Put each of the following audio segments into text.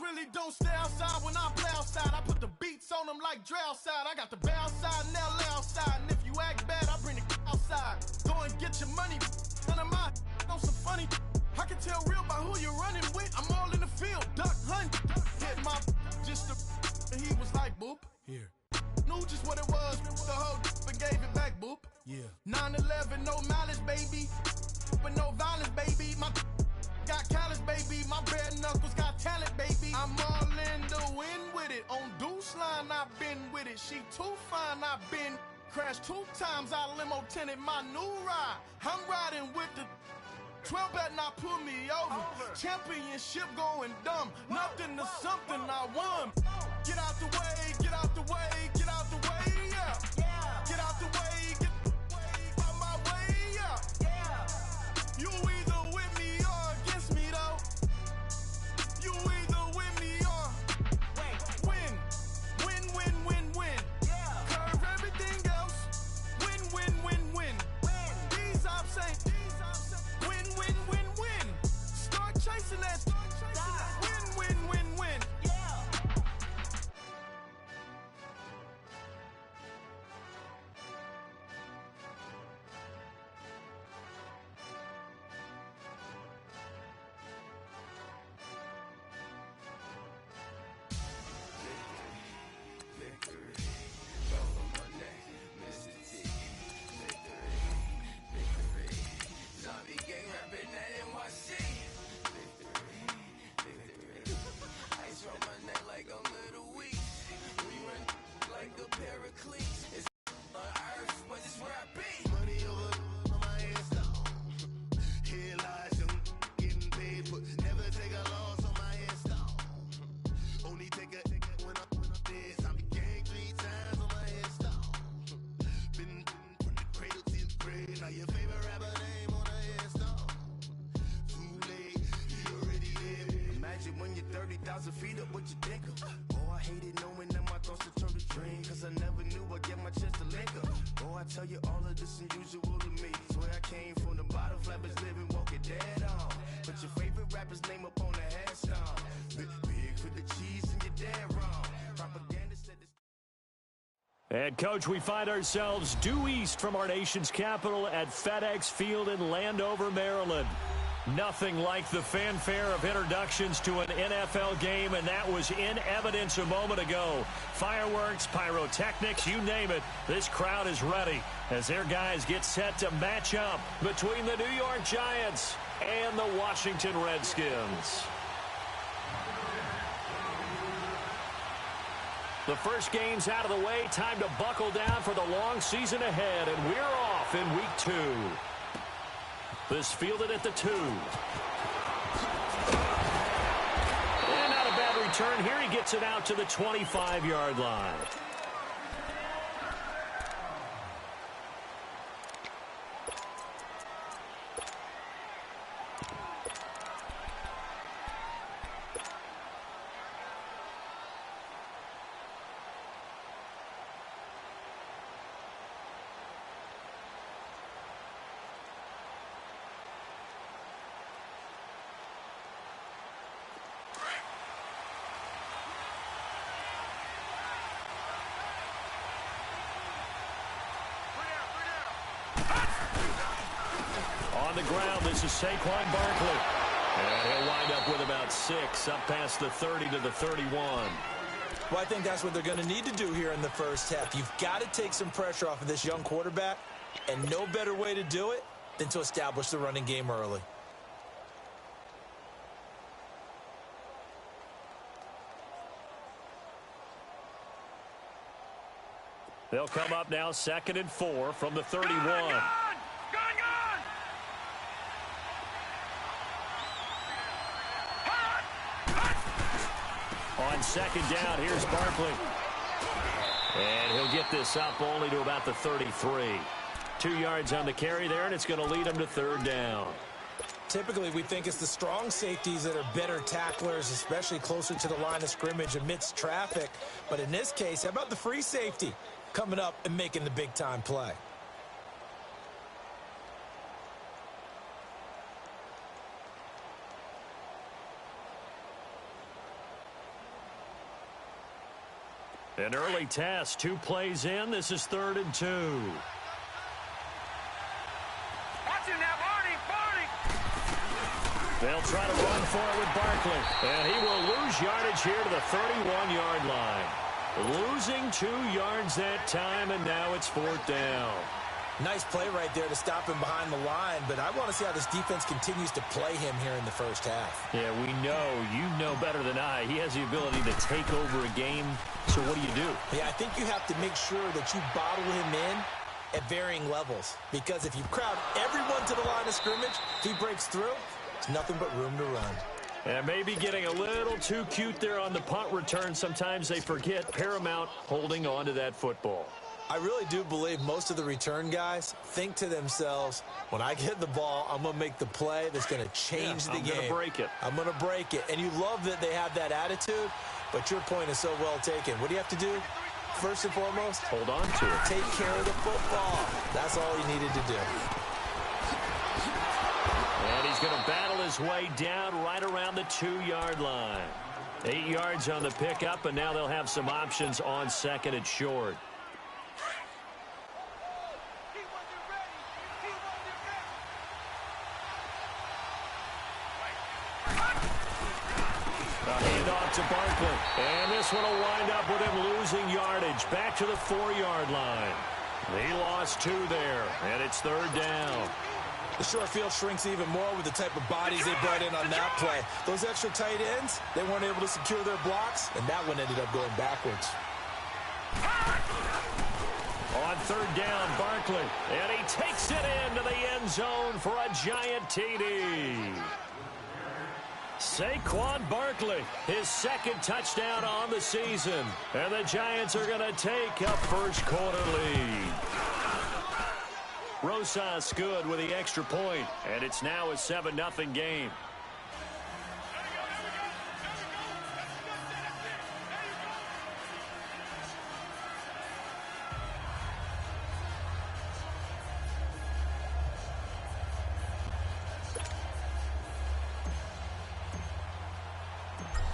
really don't stay outside when I play outside. I put the beats on them like Dre outside. I got the bay outside and LA outside. And if you act bad, I bring the outside. Go and get your money. None of my know some funny. I can tell real by who you're running with. I'm all in the field, duck hunt. Hit my just and he was like, boop. Here. Knew just what it was. The whole and gave it back, boop. Yeah. 9/11, no malice, baby. But no violence, baby. My got callous, baby. My bare knuckles got talent, baby. I'm all in the wind with it. On Deuce line, I've been with it. She too fine, I've been crashed 2 times. I limo tinted my new ride. I'm riding with the 12 better not pull me over. Championship going dumb. Nothing to something I won. Get out the way, get out the way, get out the way, yeah. Get out the way, get out my way, yeah. You either with me or against me, though. You either with me or win. Win, win, win, win. Curve everything else. Win, win, win, win. These ops ain't. Win, win, win, win. Start chasing that. Win, win, win, win. When you're 30,000 feet up, what you think of? Oh, I hated knowing that my thoughts would turn to dream, cause I never knew I'd get my chance to link up. Oh, I tell you all of this unusual to me. Swear I came from the bottom, flappers living, walking dead on. Put your favorite rapper's name up on the headstone. Big for the cheese and you're dead wrong. Propaganda said this. And, Coach, we find ourselves due east from our nation's capital at FedEx Field in Landover, Maryland. Nothing like the fanfare of introductions to an NFL game, and that was in evidence a moment ago. Fireworks, pyrotechnics, you name it. This crowd is ready as their guys get set to match up between the New York Giants and the Washington Redskins. The first game's out of the way. Time to buckle down for the long season ahead, and we're off in week 2. This fielded at the 2. And not a bad return here. He gets it out to the 25-yard line. On the ground, this is Saquon Barkley. And he'll wind up with about 6, up past the 30 to the 31. Well, I think that's what they're going to need to do here in the first half. You've got to take some pressure off of this young quarterback, and no better way to do it than to establish the running game early. They'll come up now 2nd and 4 from the 31. On 2nd down, here's Barkley. And he'll get this up only to about the 33. 2 yards on the carry there, and it's going to lead him to 3rd down. Typically, we think it's the strong safeties that are better tacklers, especially closer to the line of scrimmage amidst traffic. But in this case, how about the free safety coming up and making the big-time play? An early test, 2 plays in. This is 3rd and 2. They'll try to run for it with Barkley. And he will lose yardage here to the 31-yard line. Losing 2 yards that time, and now it's 4th down. Nice play right there to stop him behind the line, but I want to see how this defense continues to play him here in the first half. Yeah, we know. You know better than I. He has the ability to take over a game, so what do you do? Yeah, I think you have to make sure that you bottle him in at varying levels, because if you crowd everyone to the line of scrimmage, if he breaks through, it's nothing but room to run. And maybe getting a little too cute there on the punt return. Sometimes they forget paramount holding on to that football. I really do believe most of the return guys think to themselves, when I get the ball, I'm going to make the play that's going to change the game. I'm going to break it. I'm going to break it. And you love that they have that attitude, but your point is so well taken. What do you have to do? First and foremost, hold on to it. Take care of the football. That's all he needed to do. And he's going to battle his way down right around the 2-yard line. 8 yards on the pickup, and now they'll have some options on 2nd and short. Handoff to Barkley. And this one will wind up with him losing yardage. Back to the 4-yard line. He lost 2 there, and it's 3rd down. The short field shrinks even more with the type of bodies they brought in on that play. Those extra tight ends, they weren't able to secure their blocks, and that one ended up going backwards. On 3rd down, Barkley, and he takes it into the end zone for a giant TD. Saquon Barkley, his 2nd touchdown on the season. And the Giants are going to take a first-quarter lead. Rosas good with the extra point, and it's now a 7-0 game.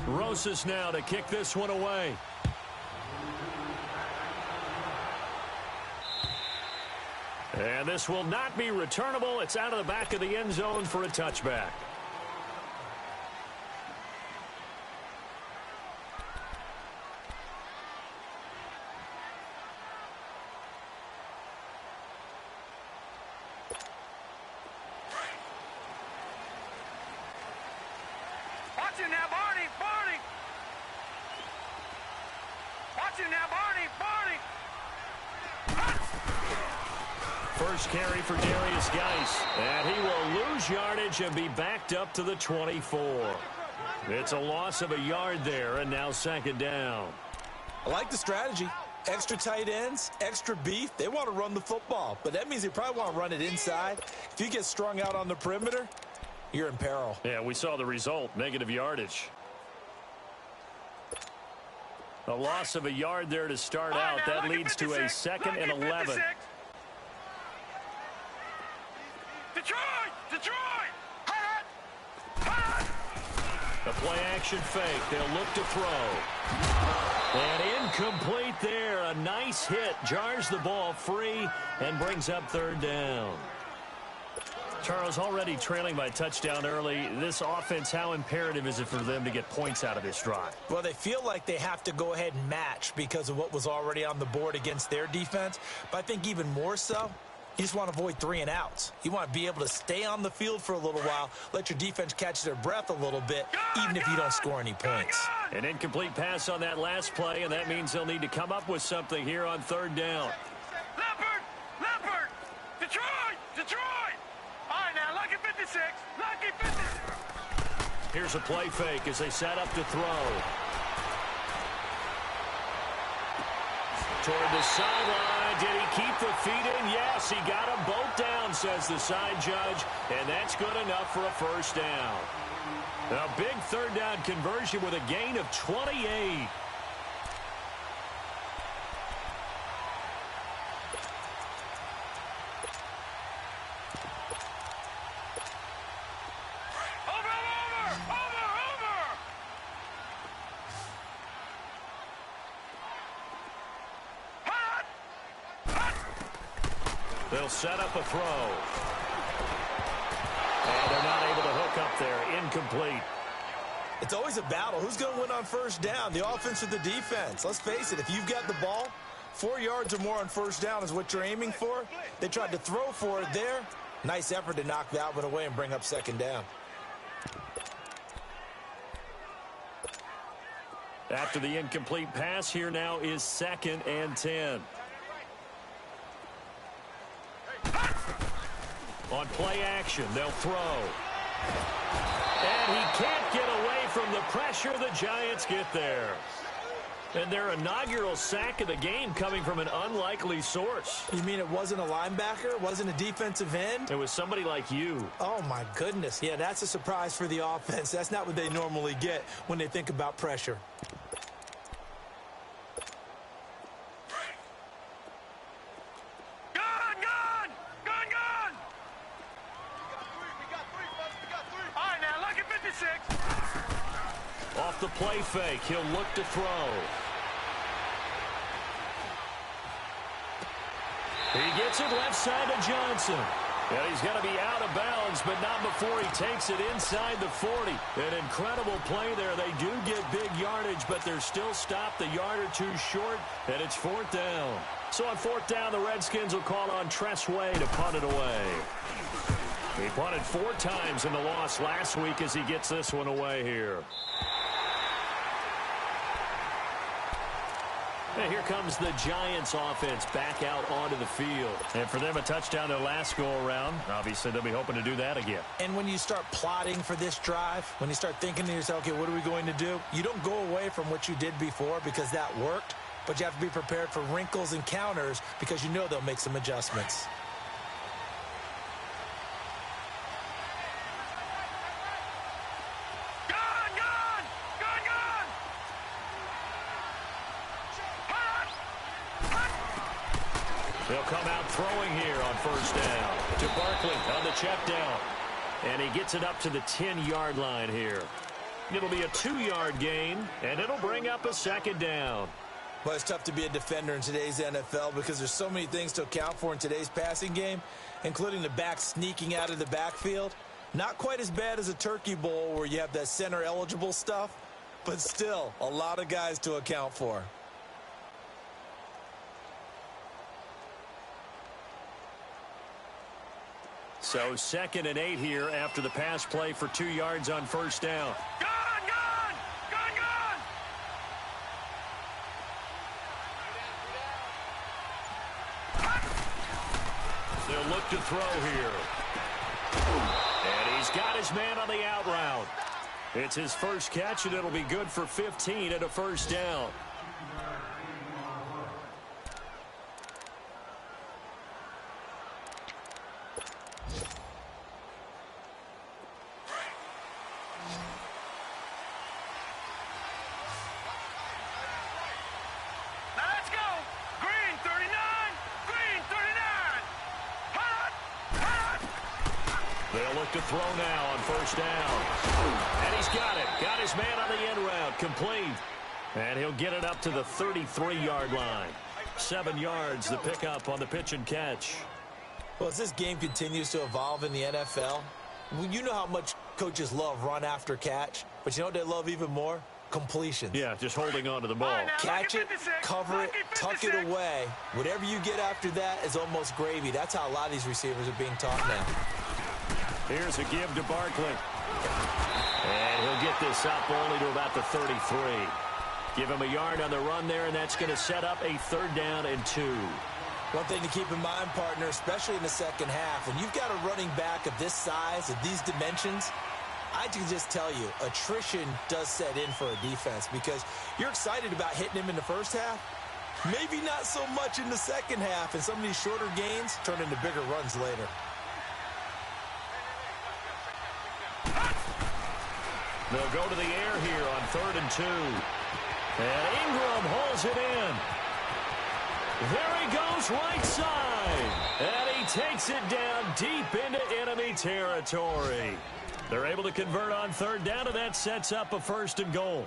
Rosas now to kick this one away. And this will not be returnable. It's out of the back of the end zone for a touchback. Watch it now, Barney, Barney. Watch it now, Barney, Barney. First carry for Darius Geis. And he will lose yardage and be backed up to the 24. It's a loss of a yard there, and now 2nd down. I like the strategy. Extra tight ends, extra beef. They want to run the football, but that means they probably want to run it inside. If you get strung out on the perimeter, you're in peril. Yeah, we saw the result, negative yardage. A loss of a yard there to start out. That leads to a 2nd and 11. Detroit! Detroit! A play-action fake. They'll look to throw. And incomplete there. A nice hit. Jars the ball free and brings up 3rd down. Charles, already trailing by a touchdown early. This offense, how imperative is it for them to get points out of this drive? Well, they feel like they have to go ahead and match because of what was already on the board against their defense. But I think even more so, you just want to avoid 3 and outs. You want to be able to stay on the field for a little while, let your defense catch their breath a little bit, even if you don't score any points. An incomplete pass on that last play, and that means they'll need to come up with something here on 3rd down. Leopard! Leopard! Detroit! Detroit! All right, now, lucky 56. Lucky 56. Here's a play fake as they set up to throw. Toward the sideline. Did he keep the feet in? Yes, he got them both down, says the side judge. And that's good enough for a first down. A big 3rd down conversion with a gain of 28. They'll set up a throw. And they're not able to hook up there. Incomplete. It's always a battle. Who's going to win on first down, the offense or the defense? Let's face it, if you've got the ball, 4 yards or more on first down is what you're aiming for. They tried to throw for it there. Nice effort to knock that one away and bring up second down. After the incomplete pass, here now is 2nd and 10. On play action, they'll throw. And he can't get away from the pressure. The Giants get there. And their inaugural sack of the game coming from an unlikely source. You mean it wasn't a linebacker? It wasn't a defensive end? It was somebody like you. Oh, my goodness. Yeah, that's a surprise for the offense. That's not what they normally get when they think about pressure. Off the play fake, he'll look to throw. He gets it left side to Johnson. And he's going to be out of bounds, but not before he takes it inside the 40. An incredible play there. They do get big yardage, but they're still stopped a yard or two short, and it's 4th down. So on 4th down, the Redskins will call on Tressway to punt it away. He punted 4 times in the loss last week as he gets this one away here. And here comes the Giants offense back out onto the field. And for them, a touchdown their last go-around. Obviously, they'll be hoping to do that again. And when you start plotting for this drive, when you start thinking to yourself, okay, what are we going to do? You don't go away from what you did before because that worked, but you have to be prepared for wrinkles and counters because you know they'll make some adjustments. They'll come out throwing here on first down to Barkley on the check down. And he gets it up to the 10-yard line here. It'll be a 2-yard gain, and it'll bring up a 2nd down. Well, it's tough to be a defender in today's NFL because there's so many things to account for in today's passing game, including the back sneaking out of the backfield. Not quite as bad as a turkey bowl where you have that center-eligible stuff, but still a lot of guys to account for. So 2nd and 8 here after the pass play for 2 yards on first down. They'll look to throw here. And he's got his man on the out route. It's his first catch, and it'll be good for 15 and a first down. To throw now on first down. And he's got it. Got his man on the end route. Complete. And he'll get it up to the 33-yard line. 7 yards the pickup on the pitch and catch. Well, as this game continues to evolve in the NFL, you know how much coaches love run after catch, but you know what they love even more? Completions. Yeah, just holding on to the ball. Catch it, cover it, tuck it away. Whatever you get after that is almost gravy. That's how a lot of these receivers are being taught now. Here's a give to Barkley. And he'll get this up only to about the 33. Give him a yard on the run there, and that's going to set up a 3rd down and 2. One thing to keep in mind, partner, especially in the second half, when you've got a running back of this size, of these dimensions, I can just tell you, attrition does set in for a defense because you're excited about hitting him in the first half. Maybe not so much in the second half, and some of these shorter gains turn into bigger runs later. They'll go to the air here on 3rd and 2. And Ingram holds it in. There he goes right side. And he takes it down deep into enemy territory. They're able to convert on 3rd down, and that sets up a 1st and goal.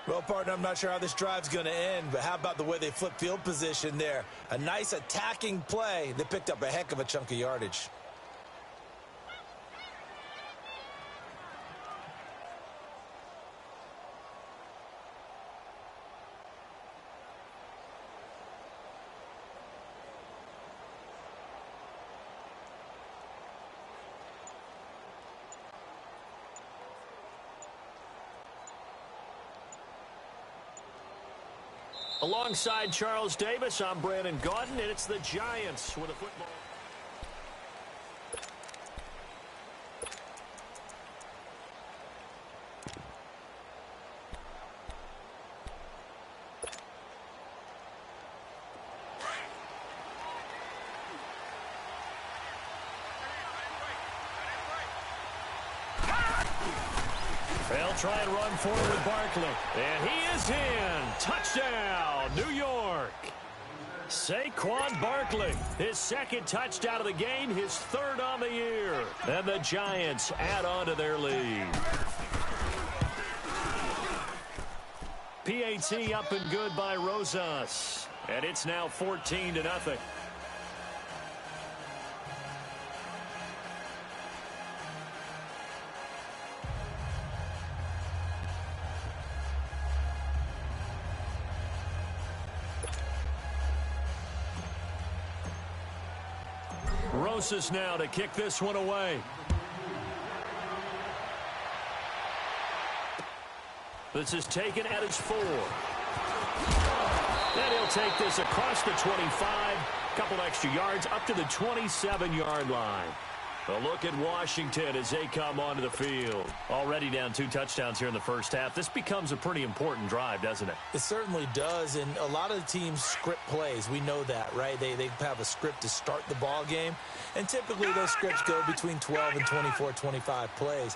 Well, partner, I'm not sure how this drive's going to end, but how about the way they flip field position there? A nice attacking play. They picked up a heck of a chunk of yardage. Alongside Charles Davis, I'm Brandon Gaudin, and it's the Giants with a football. They'll try and run forward with Barkley. And he is in. Touchdown, New York. Saquon Barkley, his second touchdown of the game, his third on the year. And the Giants add on to their lead. PAT up and good by Rosas. And it's now 14-0. Rosas now to kick this one away. This is taken at his 4. And he'll take this across the 25. Couple extra yards up to the 27-yard line. A look at Washington as they come onto the field. Already down 2 touchdowns here in the first half. This becomes a pretty important drive, doesn't it? It certainly does, and a lot of the teams script plays. We know that, right? They have a script to start the ball game, and typically those scripts go between 12 and 24, 25 plays.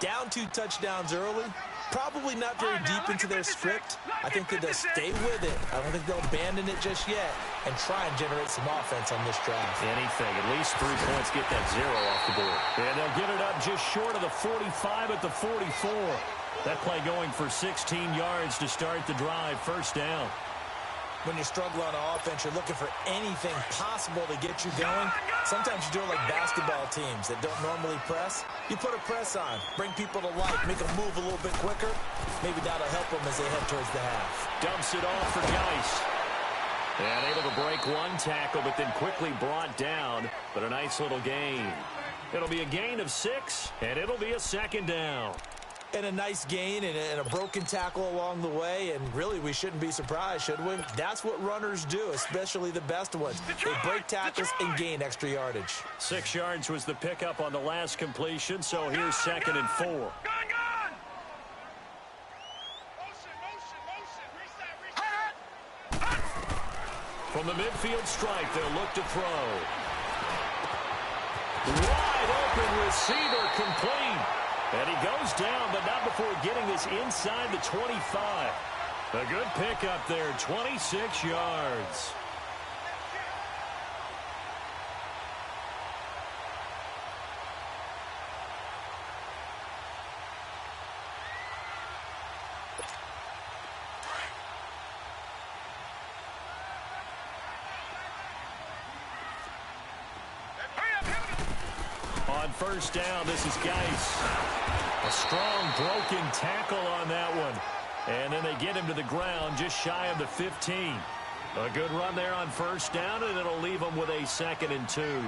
Down 2 touchdowns early, probably not very deep into their script. I think that they'll stay with it. I don't think they'll abandon it just yet and try and generate some offense on this drive. Anything. At least 3 points, get that 0 off the board. And they'll get it up just short of the 45 at the 44. That play going for 16 yards to start the drive. First down. When you struggle on offense, you're looking for anything possible to get you going. Sometimes you do it like basketball teams that don't normally press. You put a press on, bring people to life, make them move a little bit quicker. Maybe that'll help them as they head towards the half. Dumps it off for Geis. And able to break 1 tackle, but then quickly brought down. But a nice little gain. It'll be a gain of 6, and it'll be a second down. And a nice gain and a broken tackle along the way, and really we shouldn't be surprised, should we? That's what runners do, especially the best ones. They break tackles and gain extra yardage. 6 yards was the pickup on the last completion, so here's 2nd and 4. From the midfield stripe, they'll look to throw. Wide open receiver, complete. And he goes down, but not before getting this inside the 25. A good pickup there, 26 yards. On first down, this is Geis. A strong broken tackle on that one. And then they get him to the ground just shy of the 15. A good run there on first down, and it'll leave them with a 2nd and 2.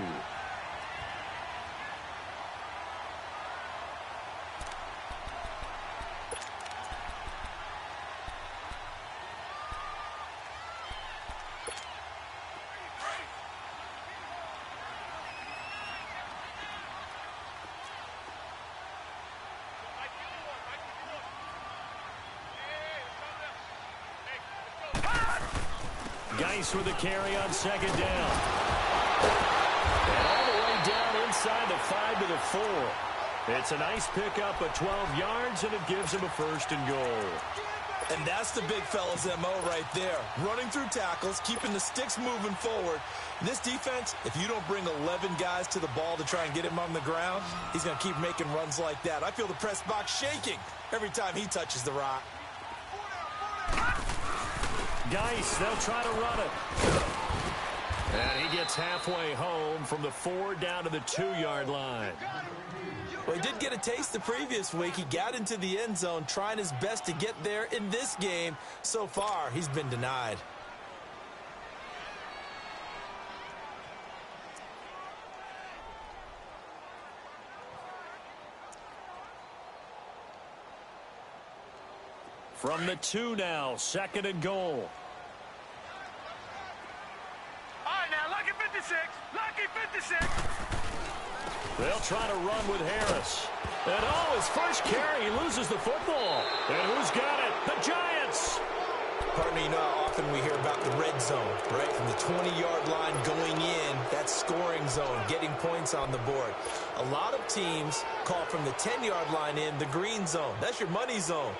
Geis with a carry on 2nd down. And all the way down inside the 5 to the 4. It's a nice pickup of 12 yards, and it gives him a 1st and goal. And that's the big fella's MO right there. Running through tackles, keeping the sticks moving forward. This defense, if you don't bring 11 guys to the ball to try and get him on the ground, he's going to keep making runs like that. I feel the press box shaking every time he touches the rock. dice. They'll try to run it. And he gets halfway home from the 4 down to the 2-yard line. Well, he did get a taste the previous week. He got into the end zone trying his best to get there in this game. So far, he's been denied. From the 2 now, 2nd and goal. All right, now, lucky 56. Lucky 56. They'll try to run with Harris. And his first carry, he loses the football. And who's got it? The Giants. Partner, you know how often we hear about the red zone, right? From the 20-yard line going in, that scoring zone, getting points on the board. A lot of teams call from the 10-yard line in the green zone. That's your money zone.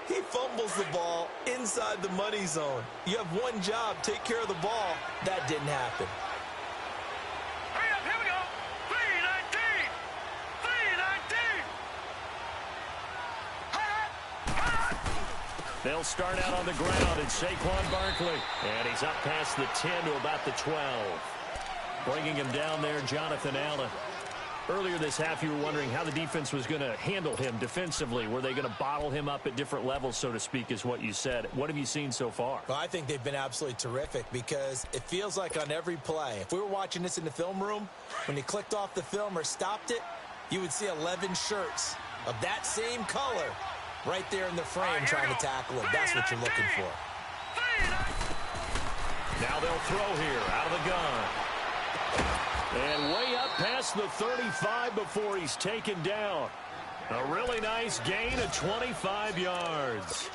He fumbles the ball inside the money zone. You have one job, take care of the ball. That didn't happen. Hurry up, here we go. 319. 319. They'll start out on the ground, and Saquon Barkley. And he's up past the 10 to about the 12. Bringing him down there, Jonathan Allen. Earlier this half, you were wondering how the defense was going to handle him defensively. Were they going to bottle him up at different levels, so to speak, is what you said. What have you seen so far? Well, I think they've been absolutely terrific because it feels like on every play, if we were watching this in the film room, when you clicked off the film or stopped it, you would see 11 shirts of that same color right there in the frame trying to tackle it. That's what you're looking for. Now they'll throw here out of the gun. And way up past the 35 before he's taken down. A really nice gain of 25 yards.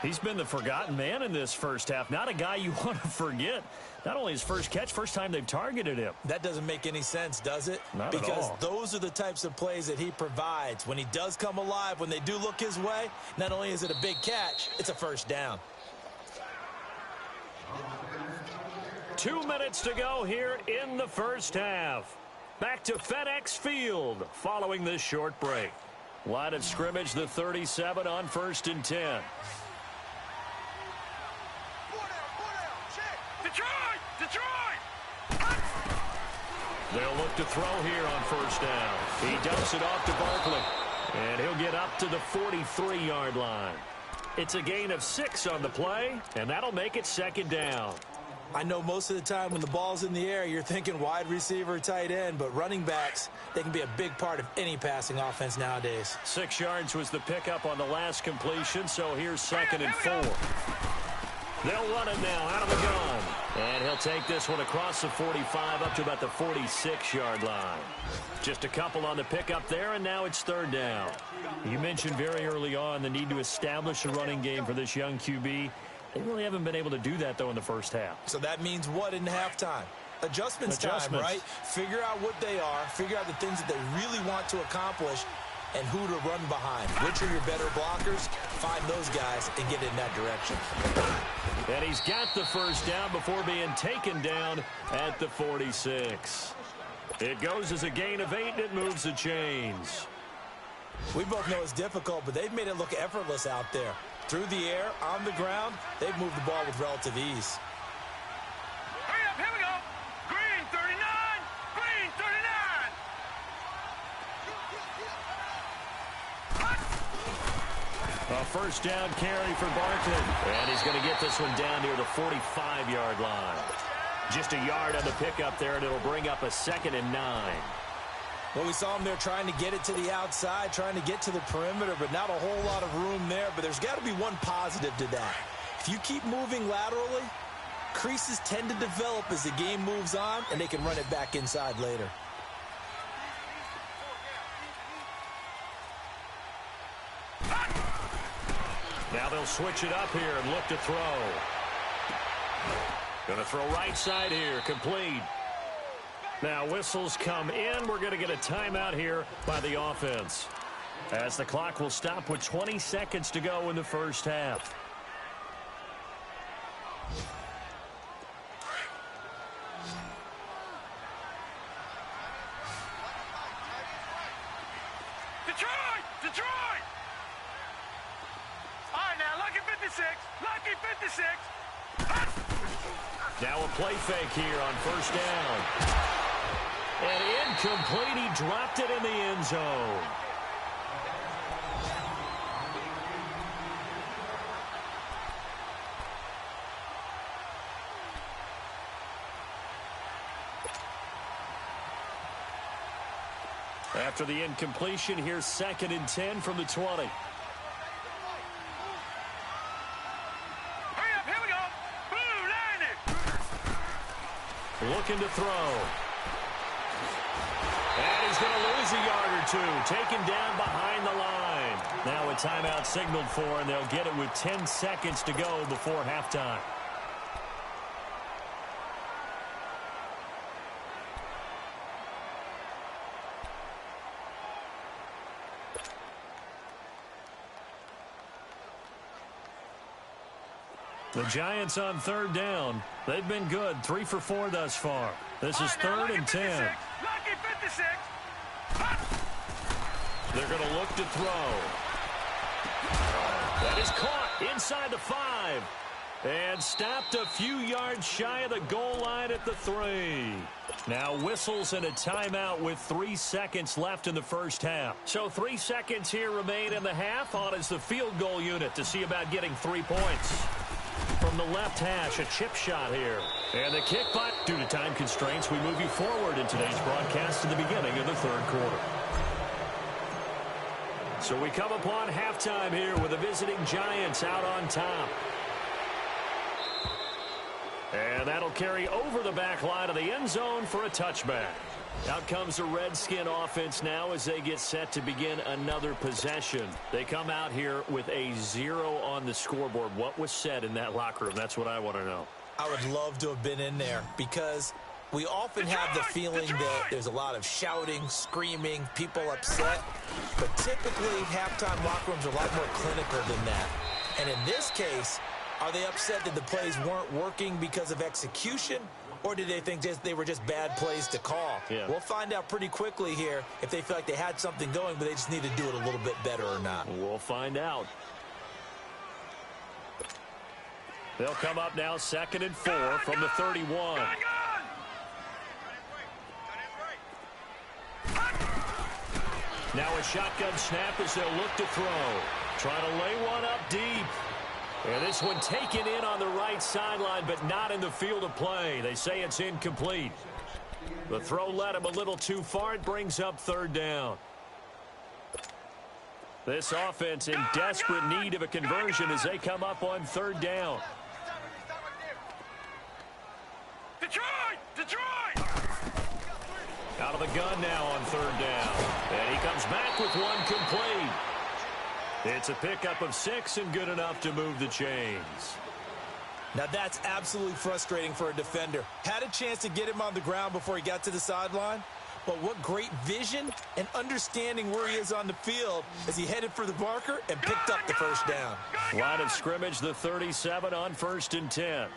He's been the forgotten man in this first half. Not a guy you want to forget. Not only his first catch, first time they've targeted him. That doesn't make any sense, does it? Not at all. Because those are the types of plays that he provides. When he does come alive, when they do look his way, not only is it a big catch, it's a first down. 2 minutes to go here in the first half. Back to FedEx Field following this short break. Line of scrimmage, the 37 on 1st and 10. Detroit! Detroit! They'll look to throw here on 1st down. He dumps it off to Barkley. And he'll get up to the 43-yard line. It's a gain of 6 on the play, and that'll make it 2nd down. I know most of the time when the ball's in the air, you're thinking wide receiver, tight end, but running backs, they can be a big part of any passing offense nowadays. 6 yards was the pickup on the last completion, so here's 2nd and 4. They'll run it now out of the gun. And he'll take this one across the 45 up to about the 46-yard line. Just a couple on the pickup there, and now it's 3rd down. You mentioned very early on the need to establish a running game for this young QB. They really haven't been able to do that, though, in the first half. So that means what in halftime? Adjustments time, right? Figure out what they are, figure out the things that they really want to accomplish, and who to run behind. Which are your better blockers? Find those guys and get in that direction. And he's got the first down before being taken down at the 46. It goes as a gain of 8, and it moves the chains. We both know it's difficult, but they've made it look effortless out there. Through the air, on the ground, they've moved the ball with relative ease. Hurry up, here we go. Green 39. Green 39. A first down carry for Barkley. And he's going to get this one down near the 45-yard line. Just a yard on the pickup there, and it'll bring up a 2nd and 9. Well, we saw him there trying to get it to the outside, trying to get to the perimeter, but not a whole lot of room there. But there's got to be one positive to that. If you keep moving laterally, creases tend to develop as the game moves on, and they can run it back inside later. Now they'll switch it up here and look to throw. Going to throw right side here, complete. Now whistles come in. We're going to get a timeout here by the offense, as the clock will stop with 20 seconds to go in the first half. Detroit! Detroit! All right, now, lucky 56. 56. Lucky 56. Now a play fake here on first down. And incomplete. He dropped it in the end zone. After the incompletion, here's 2nd and 10 from the 20. Hurry up, here we go. Blue, line it. Looking to throw. And he's going to lose a yard or two. Taken down behind the line. Now a timeout signaled for, and they'll get it with 10 seconds to go before halftime. The Giants on 3rd down. They've been good, 3 for 4 thus far. This is 3rd and 10. Lucky 56. They're going to look to throw. That is caught inside the 5. And stopped a few yards shy of the goal line at the 3. Now whistles and a timeout with 3 seconds left in the first half. So 3 seconds here remain in the half. On is the field goal unit to see about getting 3 points. From the left hash, a chip shot here. And the kick by. Due to time constraints, we move you forward in today's broadcast to the beginning of the 3rd quarter. So we come upon halftime here with the visiting Giants out on top. And that'll carry over the back line of the end zone for a touchback. Out comes the Redskin offense now as they get set to begin another possession. They come out here with a 0 on the scoreboard. What was said in that locker room? That's what I want to know. I would love to have been in there because we often have the feeling that there's a lot of shouting, screaming, people upset. But typically, halftime locker rooms are a lot more clinical than that. And in this case, are they upset that the plays weren't working because of execution? Or did they think they were just bad plays to call? Yeah. We'll find out pretty quickly here if they feel like they had something going, but they just need to do it a little bit better or not. We'll find out. They'll come up now 2nd and 4 from the 31. Now a shotgun snap as they'll look to throw. Trying to lay one up deep. And this one taken in on the right sideline, but not in the field of play. They say it's incomplete. The throw led him a little too far. It brings up 3rd down. This offense in desperate need of a conversion as they come up on 3rd down. Detroit! Detroit! Out of the gun now on 3rd down. And he comes back with one complete. It's a pickup of 6 and good enough to move the chains. Now that's absolutely frustrating for a defender. Had a chance to get him on the ground before he got to the sideline, but what great vision and understanding where he is on the field as he headed for the marker and picked up the first down. Line of scrimmage, the 37 on 1st and 10.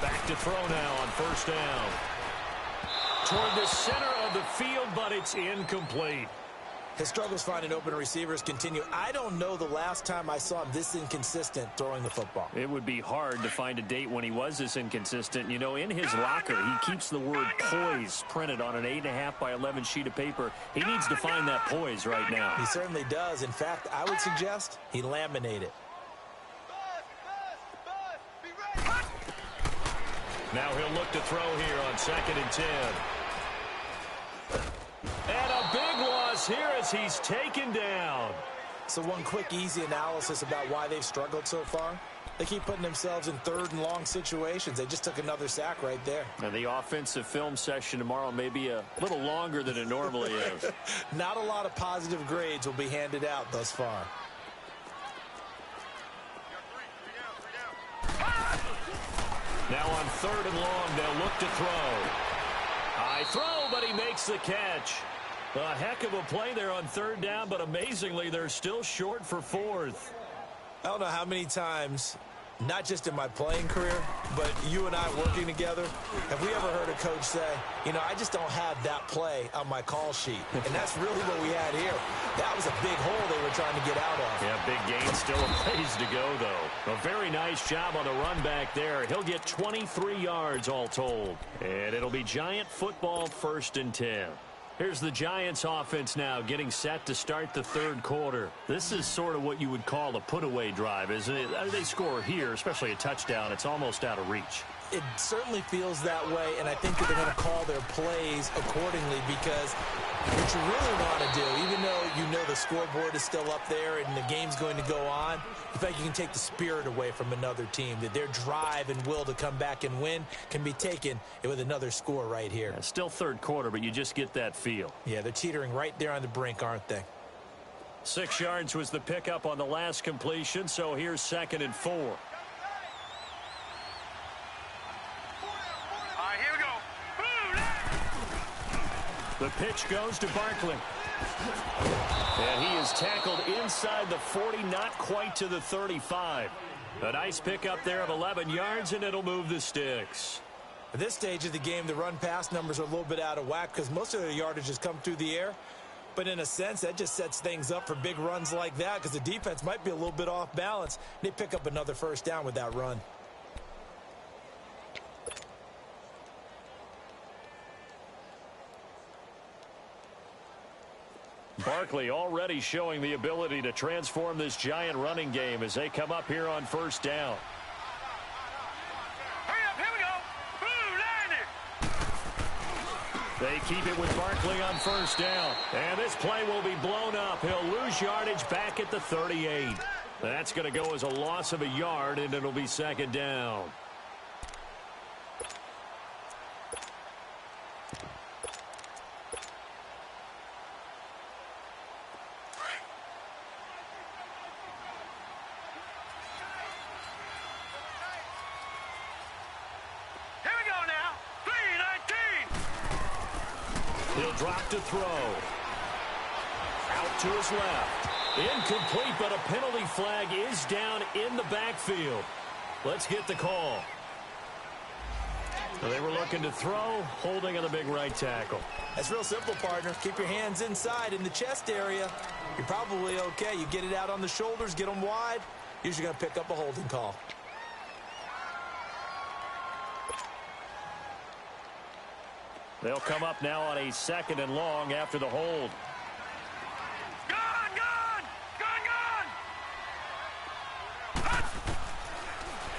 Back to throw now on 1st down. Toward the center of the field, but it's incomplete. His struggles finding open receivers continue. I don't know the last time I saw him this inconsistent throwing the football. It would be hard to find a date when he was this inconsistent. You know, in his locker, he keeps the word poise printed on an 8.5 by 11 sheet of paper. He needs to find that poise right now. He certainly does. In fact, I would suggest he laminate it. Now he'll look to throw here on 2nd and 10. And a big loss here as he's taken down. So one quick, easy analysis about why they've struggled so far. They keep putting themselves in 3rd and long situations. They just took another sack right there. And the offensive film session tomorrow may be a little longer than it normally is. Not a lot of positive grades will be handed out thus far. Now on 3rd and long, they'll look to throw. High throw, but he makes the catch. A heck of a play there on 3rd down, but amazingly, they're still short for 4th. I don't know how many times Not just in my playing career, but you and I working together. Have we ever heard a coach say, you know, I just don't have that play on my call sheet? And that's really what we had here. That was a big hole they were trying to get out of. Yeah, big gain, still a ways to go, though. A very nice job on the run back there. He'll get 23 yards all told. And it'll be Giant football, 1st and 10. Here's the Giants offense now getting set to start the third quarter. This is sort of what you would call a put-away drive, isn't it? They score here, especially a touchdown. It's almost out of reach. It certainly feels that way, and I think that they're going to call their plays accordingly because what you really want to do, even though you know the scoreboard is still up there and the game's going to go on, in fact, you can take the spirit away from another team, that their drive and will to come back and win can be taken with another score right here. Yeah, still third quarter, but you just get that feel. Yeah, they're teetering right there on the brink, aren't they? 6 yards was the pickup on the last completion, so here's 2nd and 4. The pitch goes to Barkley. And he is tackled inside the 40, not quite to the 35. A nice pickup there of 11 yards, and it'll move the sticks. At this stage of the game, the run-pass numbers are a little bit out of whack because most of their yardage has come through the air. But in a sense, that just sets things up for big runs like that because the defense might be a little bit off balance. They pick up another 1st down with that run. Barkley already showing the ability to transform this Giant running game as they come up here on 1st down. Hurry up, here we go. They keep it with Barkley on 1st down. And this play will be blown up. He'll lose yardage back at the 38. That's going to go as a loss of a yard, and it'll be 2nd down. Drop to throw. Out to his left. Incomplete, but a penalty flag is down in the backfield. Let's get the call. They were looking to throw, holding on the big right tackle. That's real simple, partner. Keep your hands inside in the chest area. You're probably okay. You get it out on the shoulders, get them wide. Usually going to pick up a holding call. They'll come up now on a 2nd and long after the hold. Gone!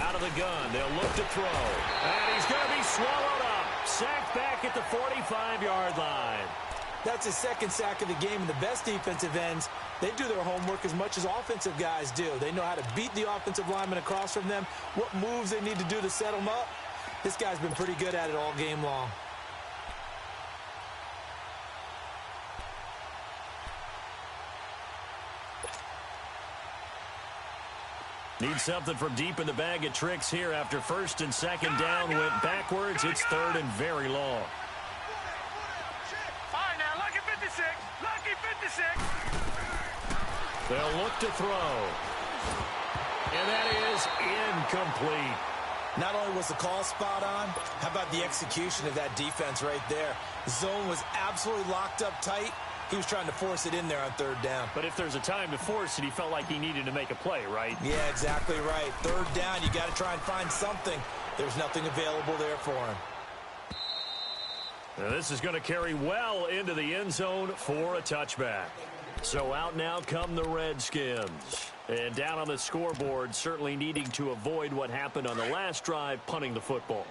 Out of the gun, they'll look to throw. And he's going to be swallowed up. Sacked back at the 45-yard line. That's his 2nd sack of the game, and the best defensive ends, they do their homework as much as offensive guys do. They know how to beat the offensive lineman across from them, what moves they need to do to set them up. This guy's been pretty good at it all game long. Need something from deep in the bag of tricks here after 1st and 2nd down went backwards. It's 3rd and very long. Fine now, lucky 56. They'll look to throw. And that is incomplete. Not only was the call spot on, how about the execution of that defense right there? The zone was absolutely locked up tight. He was trying to force it in there on 3rd down. But if there's a time to force it, he felt like he needed to make a play, right? Yeah, exactly right. 3rd down, you got to try and find something. There's nothing available there for him. Now this is going to carry well into the end zone for a touchback. So out now come the Redskins. And down on the scoreboard, certainly needing to avoid what happened on the last drive, punting the football.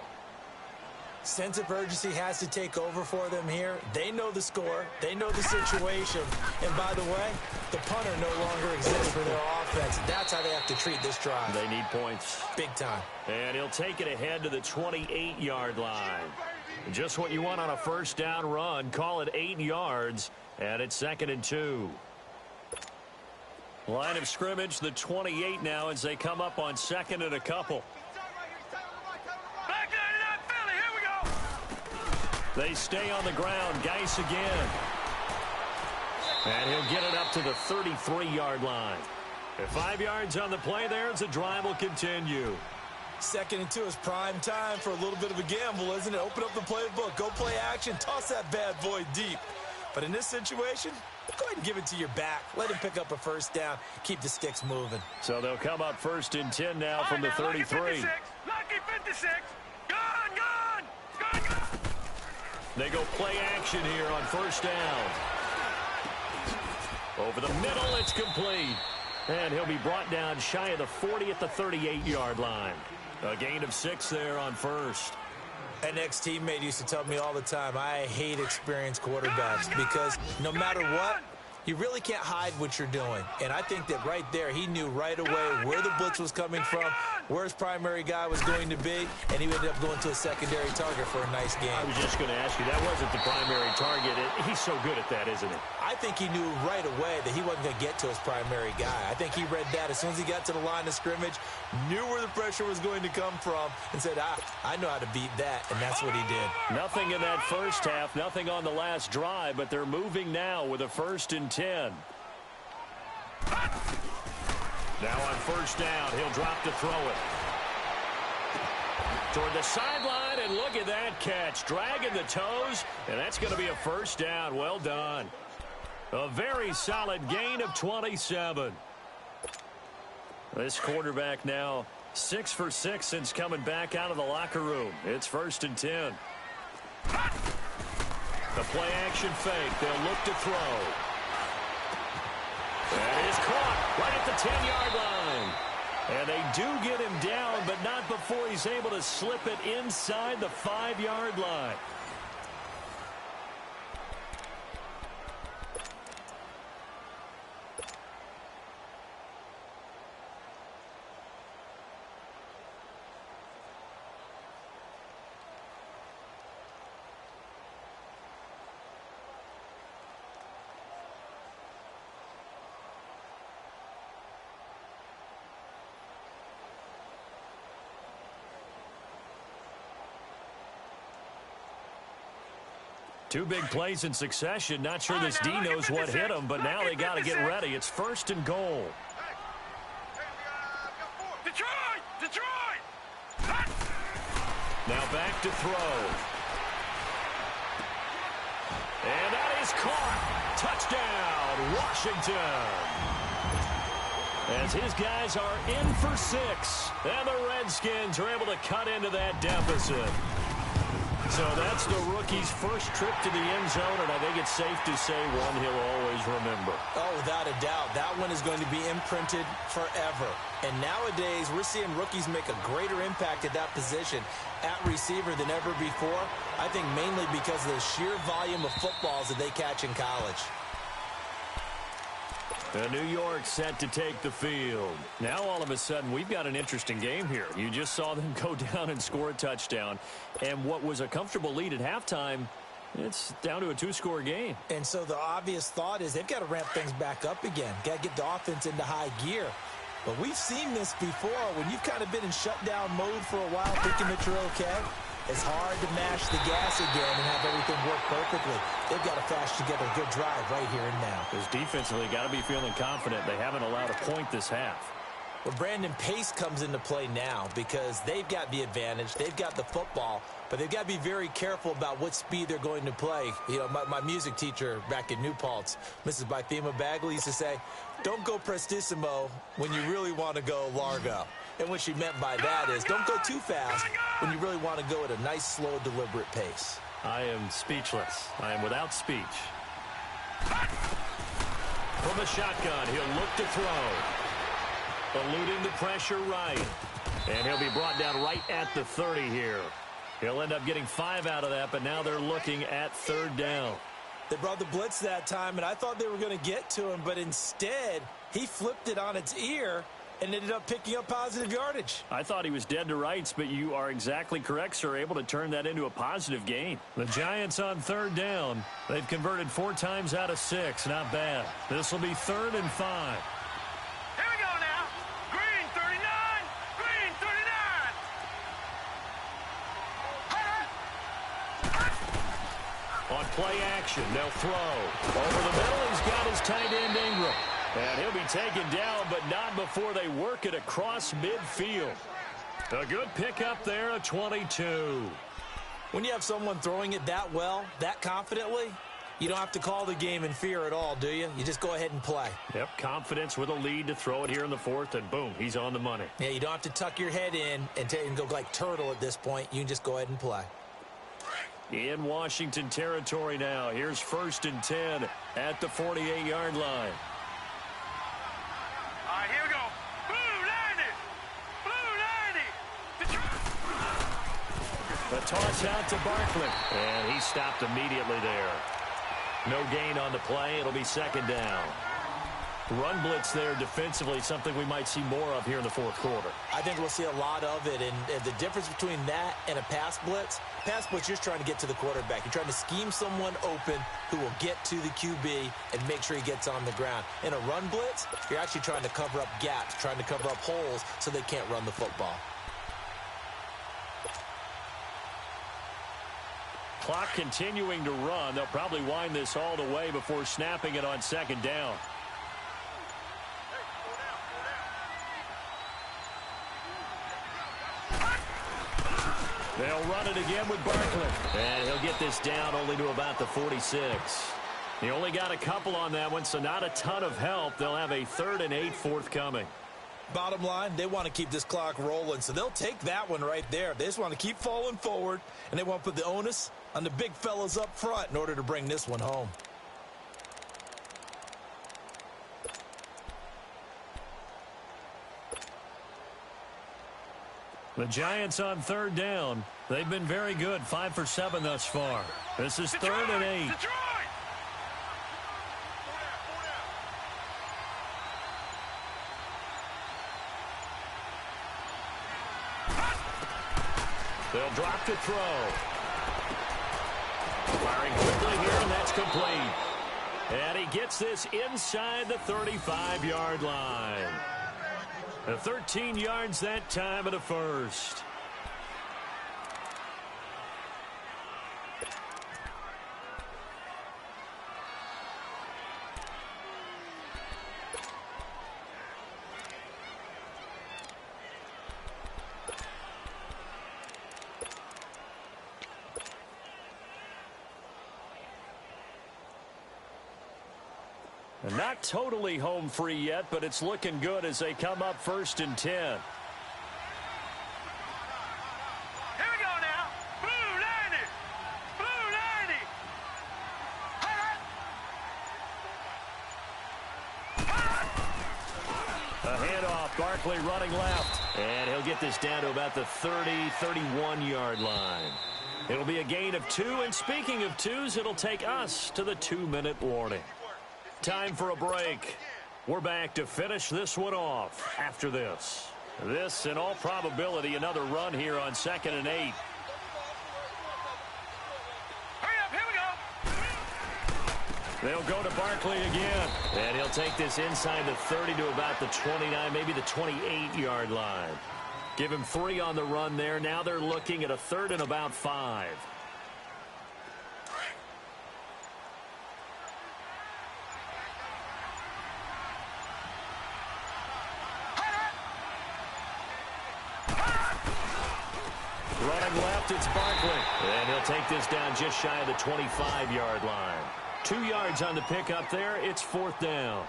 Sense of urgency has to take over for them here. They know the score. They know the situation. And by the way, the punter no longer exists for their offense. That's how they have to treat this drive. They need points. Big time. And he'll take it ahead to the 28-yard line. Just what you want on a 1st down run. Call it 8 yards. And it's 2nd and 2. Line of scrimmage, the 28 now as they come up on 2nd and a couple. They stay on the ground. Geis again. And he'll get it up to the 33-yard line. And 5 yards on the play there as the drive will continue. 2nd and 2 is prime time for a little bit of a gamble, isn't it? Open up the playbook, go play action, toss that bad boy deep. But in this situation, go ahead and give it to your back. Let him pick up a first down. Keep the sticks moving. So they'll come up 1st and 10 now from the 33. Lucky 56. Gone. They go play action here on 1st down. Over the middle, it's complete. And he'll be brought down shy of the 40 at the 38-yard line. A gain of 6 there on 1st. An ex-teammate used to tell me all the time, I hate experienced quarterbacks because no matter what, you really can't hide what you're doing. And I think that right there, he knew right away where the blitz was coming from, where his primary guy was going to be, and he ended up going to a secondary target for a nice game. I was just going to ask you, that wasn't the primary target. He's so good at that, isn't he? I think he knew right away that he wasn't going to get to his primary guy. I think he read that as soon as he got to the line of scrimmage, knew where the pressure was going to come from, and said, I know how to beat that, and that's what he did. Nothing in that first half, nothing on the last drive, but they're moving now with a 1st and 10. Now on 1st down, he'll drop to throw it. Toward the sideline, and look at that catch. Dragging the toes, and that's going to be a 1st down. Well done. A very solid gain of 27. This quarterback now 6 for 6 since coming back out of the locker room. It's 1st and 10. The play action fake. They'll look to throw. That is caught right at the 10-yard line. And they do get him down, but not before he's able to slip it inside the 5-yard line. Two big plays in succession. Not sure this D knows what hit him, but now they got to get ready. It's 1st and goal. Detroit! Now back to throw. And that is caught. Touchdown, Washington. As his guys are in for 6. And the Redskins are able to cut into that deficit. So that's the rookie's first trip to the end zone, and I think it's safe to say one he'll always remember. Oh, without a doubt. That one is going to be imprinted forever. And nowadays, we're seeing rookies make a greater impact at that position at receiver than ever before. I think mainly because of the sheer volume of footballs that they catch in college. New York set to take the field. Now, all of a sudden, we've got an interesting game here. You just saw them go down and score a touchdown. And what was a comfortable lead at halftime, it's down to a 2-score game. And so the obvious thought is they've got to ramp things back up again. Got to get the offense into high gear. But we've seen this before when you've kind of been in shutdown mode for a while thinking that you're okay. It's hard to mash the gas again and have everything work perfectly. They've got to flash together a good drive right here and now. Because defensively, got to be feeling confident. They haven't allowed a point this half. Well, Brandon, pace comes into play now because they've got the advantage. They've got the football, but they've got to be very careful about what speed they're going to play. You know, my music teacher back in New Paltz, Mrs. Bythema Bagley, used to say, don't go prestissimo when you really want to go largo. And what she meant by that is don't go too fast when you really want to go at a nice, slow, deliberate pace. I am speechless. I am without speech. From the shotgun, he'll look to throw. Eluding the pressure right. And he'll be brought down right at the 30 here. He'll end up getting 5 out of that, but now they're looking at 3rd down. They brought the blitz that time, and I thought they were going to get to him, but instead he flipped it on its ear and ended up picking up positive yardage. I thought he was dead to rights, but you are exactly correct, sir, able to turn that into a positive gain. The Giants on 3rd down. They've converted 4 times out of 6. Not bad. This will be 3rd and 5. Here we go now. Green 39. Green 39. On play action, they'll throw. Over the middle, he's got his tight end Ingram. And he'll be taken down, but not before they work it across midfield. A good pickup there, a 22. When you have someone throwing it that well, that confidently, you don't have to call the game in fear at all, do you? You just go ahead and play. Yep, confidence with a lead to throw it here in the fourth, and boom, he's on the money. Yeah, you don't have to tuck your head in and go like turtle at this point. You can just go ahead and play. In Washington territory now. Here's 1st and 10 at the 48-yard line. All right, here we go. The toss out to Barkley, and he stopped immediately there. No gain on the play. It'll be 2nd down. Run blitz there defensively, something we might see more of here in the fourth quarter. I think we'll see a lot of it, and the difference between that and a pass blitz, you're just trying to get to the quarterback. You're trying to scheme someone open who will get to the QB and make sure he gets on the ground. In a run blitz, you're actually trying to cover up gaps, trying to cover up holes so they can't run the football. Clock continuing to run. They'll probably wind this all the way before snapping it on 2nd down. They'll run it again with Barkley. And he'll get this down only to about the 46. He only got a couple on that one, so not a ton of help. They'll have a 3rd and 8 forthcoming. Bottom line, they want to keep this clock rolling, so they'll take that one right there. They just want to keep falling forward, and they want to put the onus on the big fellas up front in order to bring this one home. The Giants on 3rd down. They've been very good, 5 for 7 thus far. This is 3rd and 8. Detroit! They'll drop to throw. Firing quickly here, and that's complete. And he gets this inside the 35-yard line. 13 yards that time of the first. And not totally home free yet, but it's looking good as they come up 1st and 10. Here we go now. Blue 90. Blue 90. A handoff, Barkley running left. And he'll get this down to about the 30, 31-yard line. It'll be a gain of 2, and speaking of 2s, it'll take us to the 2-minute warning. Time for a break. We're back to finish this one off after this. This, in all probability, another run here on 2nd and 8. Hurry up, here we go. They'll go to Barkley again. And he'll take this inside the 30 to about the 29, maybe the 28-yard line. Give him 3 on the run there. Now they're looking at a 3rd and about 5. Running left, it's Barkley. And he'll take this down just shy of the 25-yard line. 2 yards on the pickup there. It's 4th down.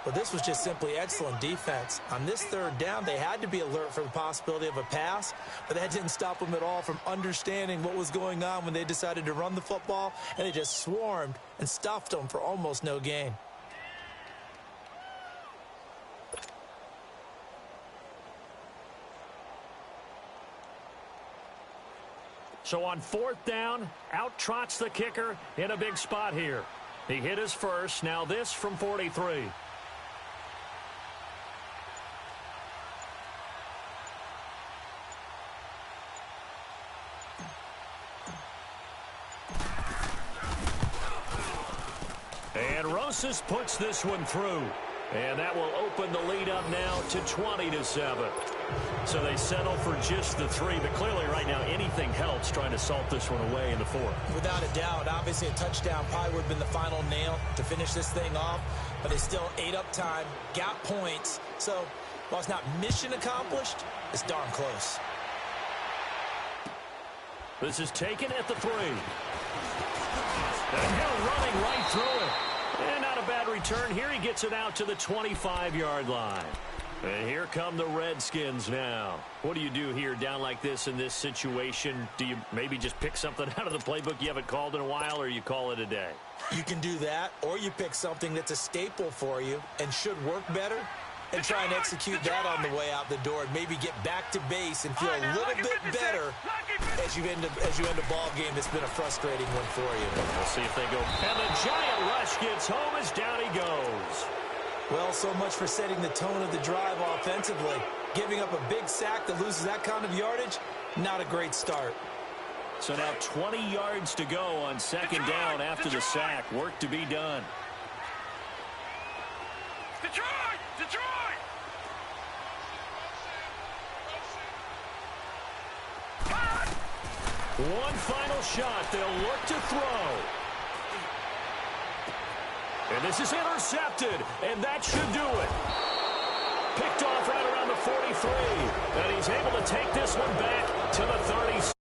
But this was just simply excellent defense. On this 3rd down, they had to be alert for the possibility of a pass, but that didn't stop them at all from understanding what was going on when they decided to run the football, and they just swarmed and stuffed them for almost no gain. So on 4th down, out trots the kicker in a big spot here. He hit his first. Now this from 43. And Rosas puts this one through. And that will open the lead up now to 20-7. So they settle for just the 3, but clearly right now anything helps trying to salt this one away in the 4th. Without a doubt, obviously a touchdown probably would have been the final nail to finish this thing off, but they still ate up time, got points. So while it's not mission accomplished, it's darn close. This is taken at the 3. And Hill running right through it. And not a bad return. Here he gets it out to the 25-yard line. And here come the Redskins now. What do you do here down like this in this situation? Do you maybe just pick something out of the playbook you haven't called in a while, or you call it a day? You can do that, or you pick something that's a staple for you and should work better and try and execute that on the way out the door and maybe get back to base and feel a little bit better as you end a ball game that's been a frustrating one for you. We'll see if they go. And the giant rush gets home as down he goes. Well, so much for setting the tone of the drive offensively. Giving up a big sack that loses that kind of yardage, not a great start. So now 20 yards to go on second down after the sack. Work to be done. Detroit! Detroit! One final shot. They'll look to throw. And this is intercepted, and that should do it. Picked off right around the 43, and he's able to take this one back to the 30.